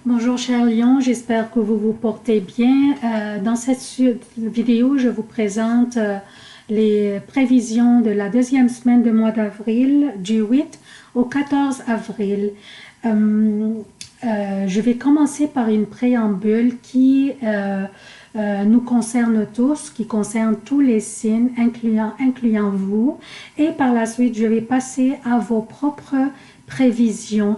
Bonjour cher Lyon, j'espère que vous vous portez bien. Dans cette vidéo, je vous présente les prévisions de la deuxième semaine du mois d'avril, du 8 au 14 avril. Je vais commencer par une préambule qui nous concerne tous, qui concerne tous les signes, incluant vous. Et par la suite, je vais passer à vos propres prévisions.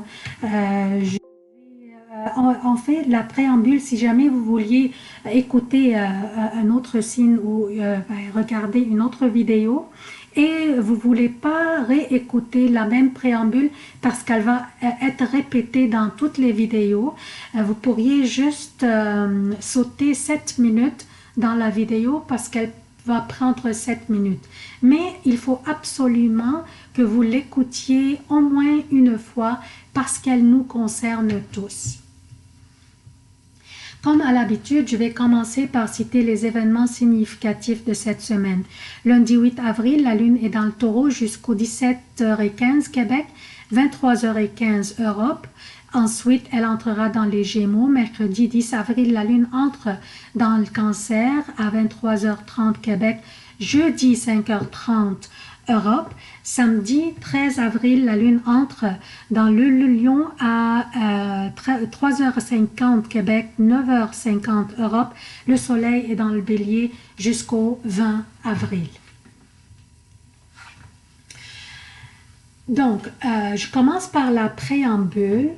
En fait, la préambule, si jamais vous vouliez écouter un autre signe ou regarder une autre vidéo et vous voulez pas réécouter la même préambule parce qu'elle va être répétée dans toutes les vidéos, vous pourriez juste sauter 7 minutes dans la vidéo parce qu'elle va prendre 7 minutes. Mais il faut absolument que vous l'écoutiez au moins une fois parce qu'elle nous concerne tous. Comme à l'habitude, je vais commencer par citer les événements significatifs de cette semaine. Lundi 8 avril, la Lune est dans le Taureau jusqu'au 17h15 Québec, 23h15 Europe. Ensuite, elle entrera dans les Gémeaux. Mercredi 10 avril, la Lune entre dans le Cancer à 23h30 Québec, jeudi 5h30 Europe. Samedi 13 avril, la Lune entre dans le Lion à 3h50 Québec, 9h50 Europe. Le Soleil est dans le Bélier jusqu'au 20 avril. Donc, je commence par la préambule.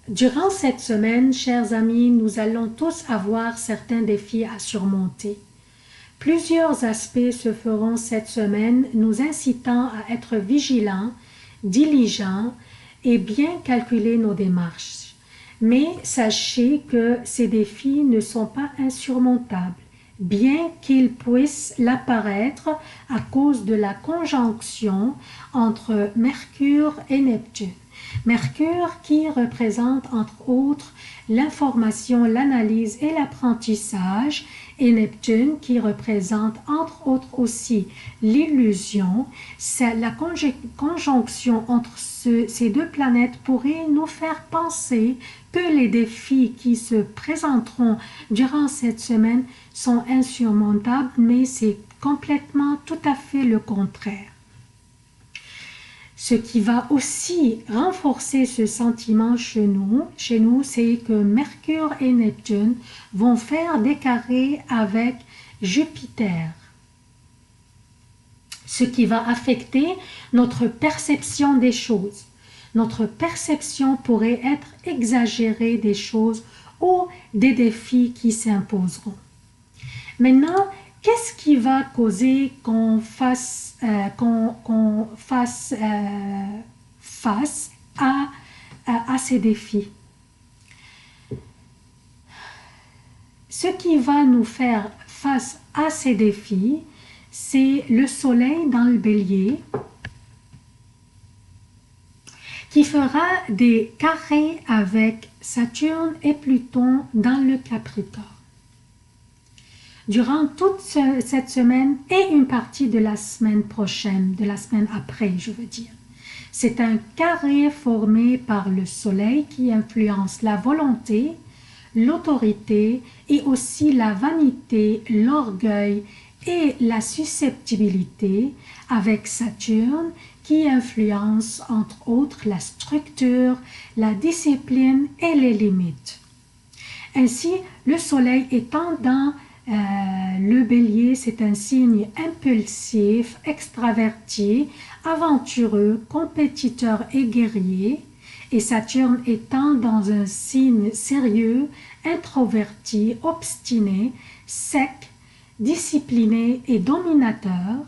Durant cette semaine, chers amis, nous allons tous avoir certains défis à surmonter. Plusieurs aspects se feront cette semaine, nous incitant à être vigilants, diligents et bien calculer nos démarches. Mais sachez que ces défis ne sont pas insurmontables, bien qu'ils puissent l'apparaître à cause de la conjonction entre Mercure et Neptune. Mercure qui représente entre autres l'information, l'analyse et l'apprentissage, et Neptune qui représente entre autres aussi l'illusion. La conjonction entre ces deux planètes pourrait nous faire penser que les défis qui se présenteront durant cette semaine sont insurmontables, mais c'est complètement tout à fait le contraire. Ce qui va aussi renforcer ce sentiment chez nous, c'est que Mercure et Neptune vont faire des carrés avec Jupiter. Ce qui va affecter notre perception des choses. Notre perception pourrait être exagérée des choses ou des défis qui s'imposeront. Maintenant, qu'est-ce qui va causer qu'on fasse face à ces défis? Ce qui va nous faire face à ces défis, c'est le Soleil dans le Bélier qui fera des carrés avec Saturne et Pluton dans le Capricorne. Durant toute cette semaine et une partie de la semaine prochaine, de la semaine après, je veux dire. C'est un carré formé par le Soleil qui influence la volonté, l'autorité et aussi la vanité, l'orgueil et la susceptibilité, avec Saturne qui influence entre autres la structure, la discipline et les limites. Ainsi, le Soleil étant dans le Bélier, c'est un signe impulsif, extraverti, aventureux, compétiteur et guerrier. Et Saturne étant dans un signe sérieux, introverti, obstiné, sec, discipliné et dominateur.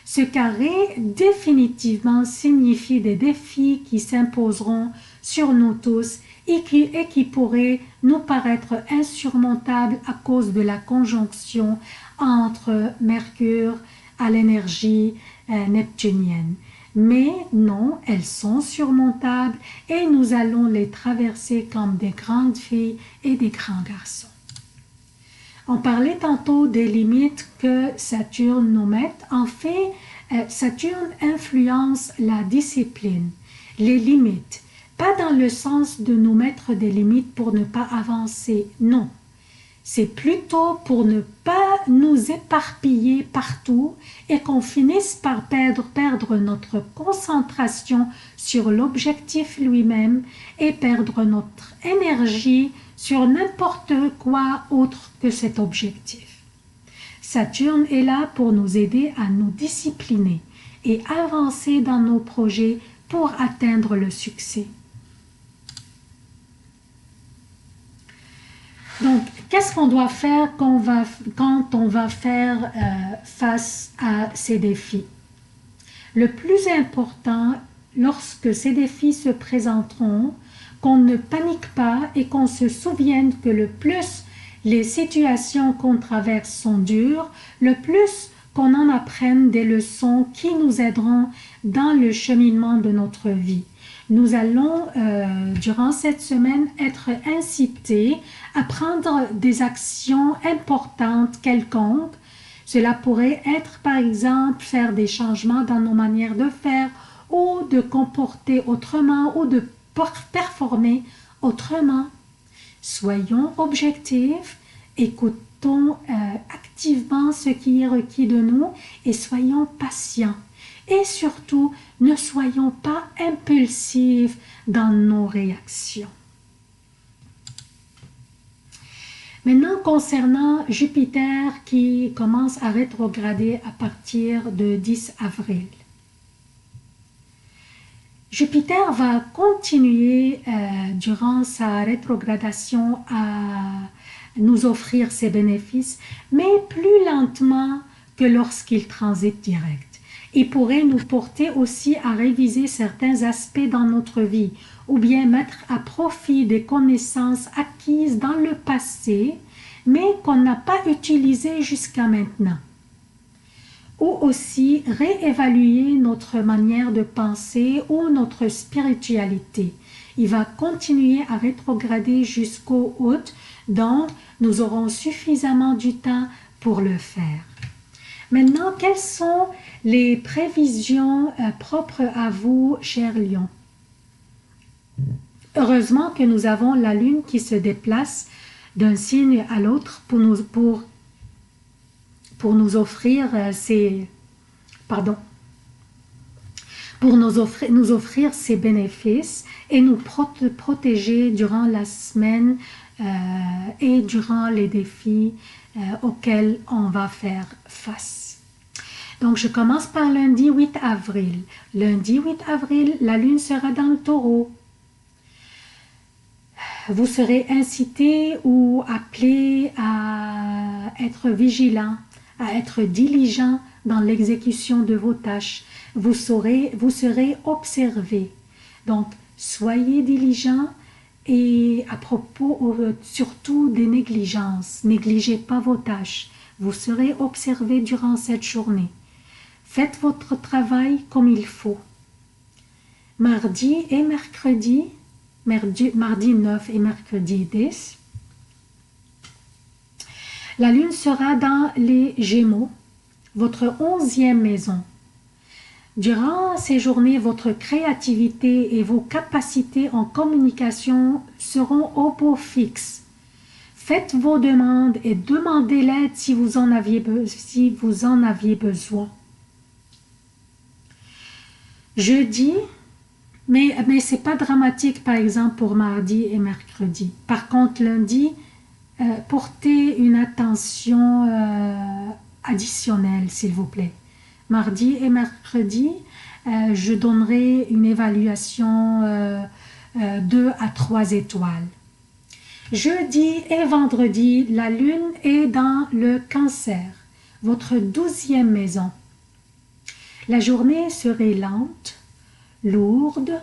Ce carré définitivement signifie des défis qui s'imposeront sur nous tous et qui pourraient nous paraître insurmontables à cause de la conjonction entre Mercure à l'énergie neptunienne. Mais non, elles sont surmontables et nous allons les traverser comme des grandes filles et des grands garçons. On parlait tantôt des limites que Saturne nous met. En fait, Saturne influence la discipline, les limites, Pas dans le sens de nous mettre des limites pour ne pas avancer, non. C'est plutôt pour ne pas nous éparpiller partout et qu'on finisse par perdre notre concentration sur l'objectif lui-même et perdre notre énergie sur n'importe quoi autre que cet objectif. Saturne est là pour nous aider à nous discipliner et avancer dans nos projets pour atteindre le succès. Donc, qu'est-ce qu'on doit faire quand on va faire face à ces défis? Le plus important, lorsque ces défis se présenteront, qu'on ne panique pas et qu'on se souvienne que le plus les situations qu'on traverse sont dures, le plus qu'on en apprenne des leçons qui nous aideront dans le cheminement de notre vie. Nous allons, durant cette semaine, être incités à prendre des actions importantes quelconques. Cela pourrait être, par exemple, faire des changements dans nos manières de faire ou de comporter autrement ou de performer autrement. Soyons objectifs, écoutons activement ce qui est requis de nous et soyons patients. Et surtout, ne soyons pas impulsifs dans nos réactions. Maintenant, concernant Jupiter qui commence à rétrograder à partir de 10 avril. Jupiter va continuer durant sa rétrogradation à nous offrir ses bénéfices, mais plus lentement que lorsqu'il transite direct. Il pourrait nous porter aussi à réviser certains aspects dans notre vie ou bien mettre à profit des connaissances acquises dans le passé, mais qu'on n'a pas utilisées jusqu'à maintenant. Ou aussi réévaluer notre manière de penser ou notre spiritualité. Il va continuer à rétrograder jusqu'au août, donc nous aurons suffisamment du temps pour le faire. Maintenant, quelles sont les prévisions propres à vous, chers lions? Heureusement que nous avons la lune qui se déplace d'un signe à l'autre pour nous offrir nous offrir ces bénéfices et nous protéger durant la semaine et durant les défis auxquels on va faire face. Donc, je commence par lundi 8 avril. Lundi 8 avril, la lune sera dans le taureau. Vous serez incité ou appelé à être vigilant, à être diligent dans l'exécution de vos tâches. Vous serez observé. Donc, soyez diligent et à propos surtout des négligences. Négligez pas vos tâches. Vous serez observé durant cette journée. Faites votre travail comme il faut. Mardi et mercredi, mardi 9 et mercredi 10, la lune sera dans les Gémeaux, votre 11e maison. Durant ces journées, votre créativité et vos capacités en communication seront au beau fixe. Faites vos demandes et demandez l'aide si vous en aviez besoin. Jeudi, mais ce n'est pas dramatique par exemple pour mardi et mercredi. Par contre, lundi, portez une attention additionnelle s'il vous plaît. Mardi et mercredi, je donnerai une évaluation 2 à 3 étoiles. Jeudi et vendredi, la lune est dans le Cancer, votre 12e maison. La journée serait lente, lourde,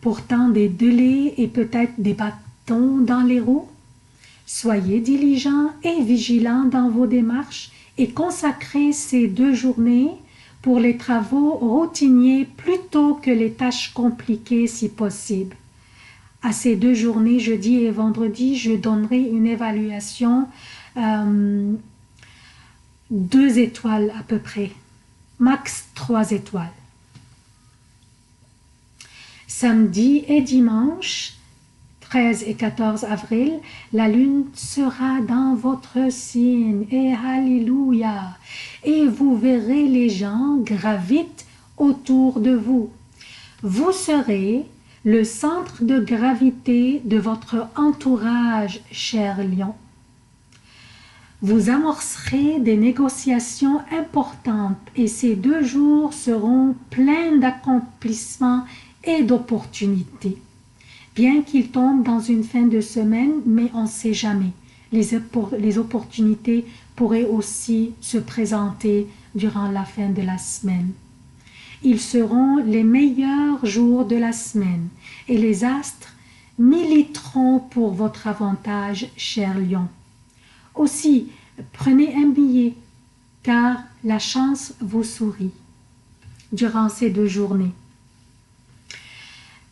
portant des délais et peut-être des bâtons dans les roues. Soyez diligents et vigilants dans vos démarches et consacrez ces 2 journées pour les travaux routiniers plutôt que les tâches compliquées si possible. À ces 2 journées, jeudi et vendredi, je donnerai une évaluation 2 étoiles à peu près, max 3 étoiles. Samedi et dimanche, 13 et 14 avril, la lune sera dans votre signe. Et alléluia! Et vous verrez les gens gravitent autour de vous. Vous serez le centre de gravité de votre entourage, cher lion. Vous amorcerez des négociations importantes et ces 2 jours seront pleins d'accomplissements et d'opportunités. Bien qu'ils tombent dans une fin de semaine, mais on ne sait jamais. Les opportunités pourraient aussi se présenter durant la fin de la semaine. Ils seront les meilleurs jours de la semaine et les astres militeront pour votre avantage, cher lion. Aussi, prenez un billet, car la chance vous sourit durant ces 2 journées.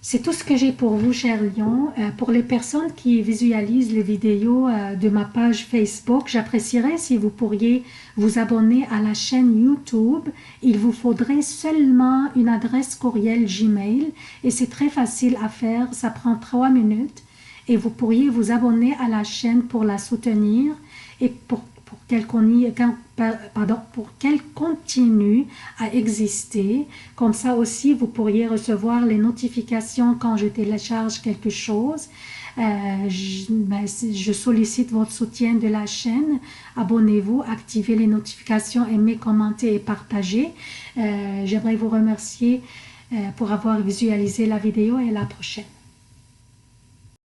C'est tout ce que j'ai pour vous, chers lions. Pour les personnes qui visualisent les vidéos de ma page Facebook, j'apprécierais si vous pourriez vous abonner à la chaîne YouTube. Il vous faudrait seulement une adresse courriel Gmail et c'est très facile à faire, ça prend 3 minutes. Et vous pourriez vous abonner à la chaîne pour la soutenir et pour qu'elle continue à exister. Comme ça aussi, vous pourriez recevoir les notifications quand je télécharge quelque chose. Je sollicite votre soutien de la chaîne. Abonnez-vous, activez les notifications, aimez, commentez et partagez. J'aimerais vous remercier pour avoir visualisé la vidéo et à la prochaine.